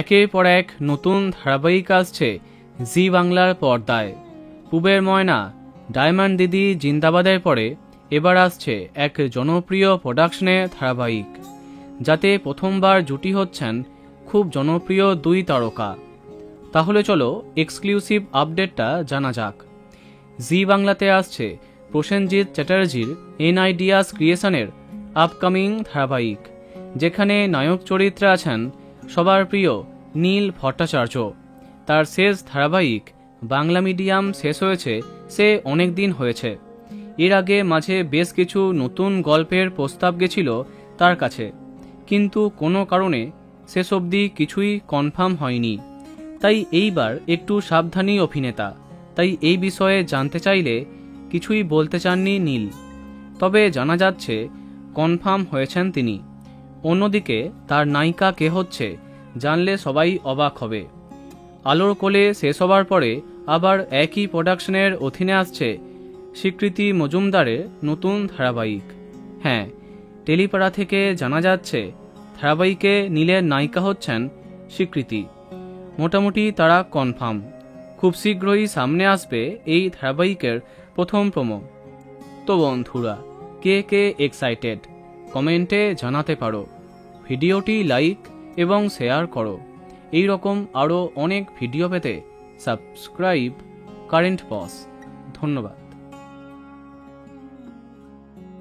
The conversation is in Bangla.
একের পর এক নতুন ধারাবাহিক আসছে জি বাংলার পর্দায়। পূবের ময়না, ডায়মন্ড দিদি জিন্দাবাদের পরে এবার আসছে এক জনপ্রিয় প্রোডাকশনে ধারাবাহিক, যাতে প্রথমবার জুটি হচ্ছেন খুব জনপ্রিয় দুই তারকা। তাহলে চলো এক্সক্লুসিভ আপডেটটা জানা যাক। জি বাংলাতে আসছে প্রসেনজিৎ চ্যাটার্জির এনআইডিয়াস ক্রিয়েশনের আপকামিং ধারাবাহিক, যেখানে নায়ক চরিত্রে আছেন সবার প্রিয় নীল ভট্টাচার্য। তার শেষ ধারাবাহিক বাংলা মিডিয়াম শেষ হয়েছে সে অনেক দিন হয়েছে। এর আগে মাঝে বেশ কিছু নতুন গল্পের প্রস্তাব গেছিল তার কাছে, কিন্তু কোনো কারণে শেষ অবধি কিছুই কনফার্ম হয়নি। তাই এইবার একটু সাবধানী অভিনেতা, তাই এই বিষয়ে জানতে চাইলে কিছুই বলতে চাননি নীল। তবে জানা যাচ্ছে কনফার্ম হয়েছেন তিনি। অন্যদিকে তার নায়িকা কে হচ্ছে জানলে সবাই অবাক হবে। আলোর কোলে শেষ হবার পরে আবার একই প্রোডাকশনের অধীনে আসছে স্বীকৃতি মজুমদারের নতুন ধারাবাহিক। হ্যাঁ, টেলিপাড়া থেকে জানা যাচ্ছে ধারাবাহিকে নীলের নায়িকা হচ্ছেন স্বীকৃতি। মোটামুটি তারা কনফার্ম। খুব শীঘ্রই সামনে আসবে এই ধারাবাহিকের প্রথম প্রোমো। তো বন্ধুরা, কে কে এক্সাইটেড কমেন্টে জানাতে পারো। ভিডিওটি লাইক এবং শেয়ার করো। এই রকম আরও অনেক ভিডিও পেতে সাবস্ক্রাইব কারেন্ট বস। ধন্যবাদ।